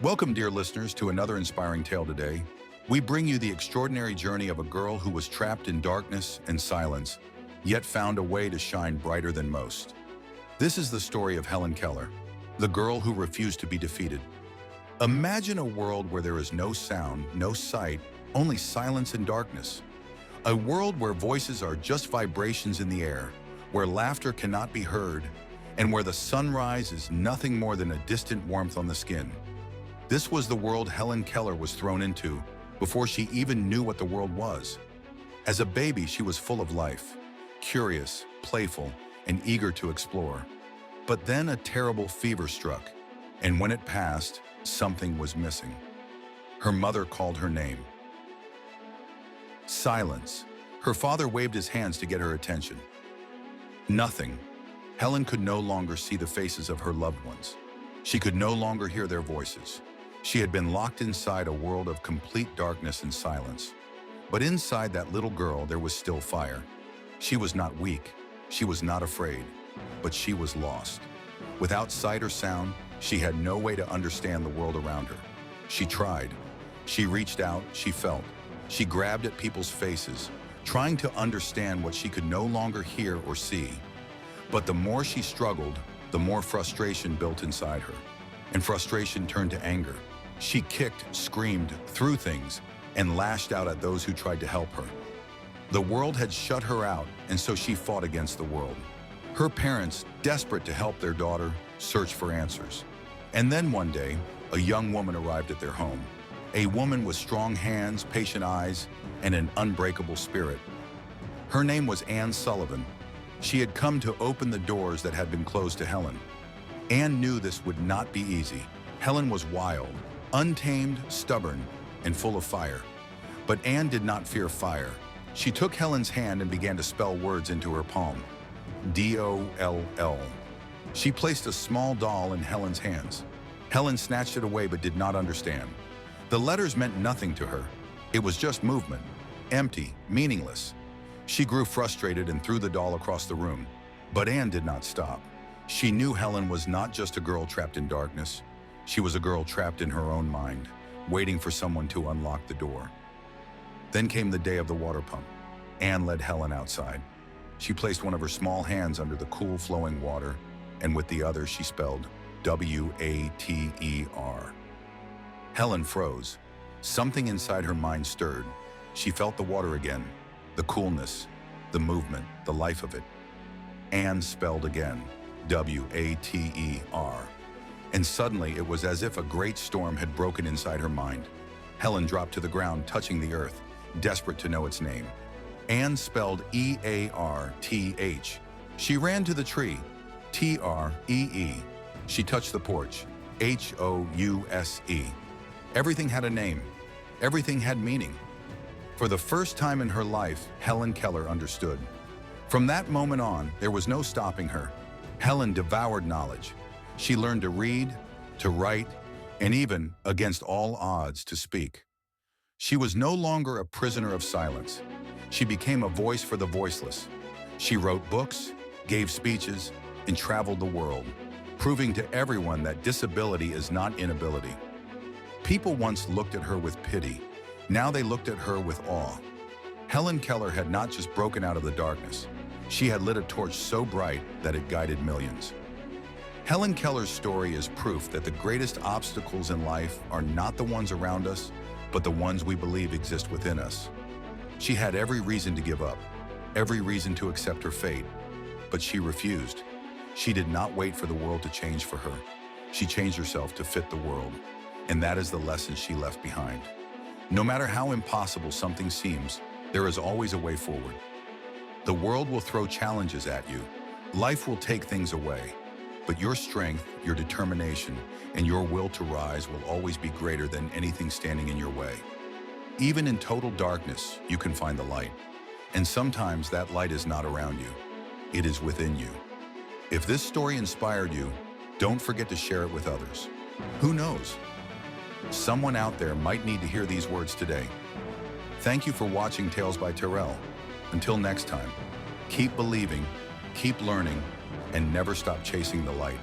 Welcome, dear listeners, to another inspiring tale today. We bring you the extraordinary journey of a girl who was trapped in darkness and silence, yet found a way to shine brighter than most. This is the story of Helen Keller, the girl who refused to be defeated. Imagine a world where there is no sound, no sight, only silence and darkness. A world where voices are just vibrations in the air, where laughter cannot be heard, and where the sunrise is nothing more than a distant warmth on the skin. This was the world Helen Keller was thrown into before she even knew what the world was. As a baby, she was full of life, curious, playful, and eager to explore. But then a terrible fever struck, and when it passed, something was missing. Her mother called her name. Silence. Her father waved his hands to get her attention. Nothing. Helen could no longer see the faces of her loved ones. She could no longer hear their voices. She had been locked inside a world of complete darkness and silence. But inside that little girl, there was still fire. She was not weak. She was not afraid. But she was lost. Without sight or sound, she had no way to understand the world around her. She tried. She reached out, she felt. She grabbed at people's faces, trying to understand what she could no longer hear or see. But the more she struggled, the more frustration built inside her. And frustration turned to anger. She kicked, screamed, threw things, and lashed out at those who tried to help her. The world had shut her out, and so she fought against the world. Her parents, desperate to help their daughter, searched for answers. And then one day, a young woman arrived at their home. A woman with strong hands, patient eyes, and an unbreakable spirit. Her name was Sullivan. She had come to open the doors that had been closed to Helen. Anne knew this would not be easy. Helen was wild, untamed, stubborn, and full of fire. But Anne did not fear fire. She took Helen's hand and began to spell words into her palm. D-O-L-L. She placed a small doll in Helen's hands. Helen snatched it away but did not understand. The letters meant nothing to her. It was just movement, empty, meaningless. She grew frustrated and threw the doll across the room. But Anne did not stop. She knew Helen was not just a girl trapped in darkness. She was a girl trapped in her own mind, waiting for someone to unlock the door. Then came the day of the water pump. Anne led Helen outside. She placed one of her small hands under the cool flowing water, and with the other she spelled W-A-T-E-R. Helen froze. Something inside her mind stirred. She felt the water again, the coolness, the movement, the life of it. Anne spelled again, W-A-T-E-R. And suddenly it was as if a great storm had broken inside her mind. Helen dropped to the ground, touching the earth, desperate to know its name. Anne spelled E-A-R-T-H. She ran to the tree, T-R-E-E. She touched the porch, H-O-U-S-E. Everything had a name. Everything had meaning. For the first time in her life, Helen Keller understood. From that moment on, there was no stopping her. Helen devoured knowledge. She learned to read, to write, and even, against all odds, to speak. She was no longer a prisoner of silence. She became a voice for the voiceless. She wrote books, gave speeches, and traveled the world, proving to everyone that disability is not inability. People once looked at her with pity. Now they looked at her with awe. Helen Keller had not just broken out of the darkness. She had lit a torch so bright that it guided millions. Helen Keller's story is proof that the greatest obstacles in life are not the ones around us, but the ones we believe exist within us. She had every reason to give up, every reason to accept her fate, but she refused. She did not wait for the world to change for her. She changed herself to fit the world, and that is the lesson she left behind. No matter how impossible something seems, there is always a way forward. The world will throw challenges at you. Life will take things away. But your strength, your determination, and your will to rise will always be greater than anything standing in your way. Even in total darkness, you can find the light. And sometimes that light is not around you. It is within you. If this story inspired you, don't forget to share it with others. Who knows? Someone out there might need to hear these words today. Thank you for watching Tales by Terrell. Until next time, keep believing, keep learning, and never stop chasing the light.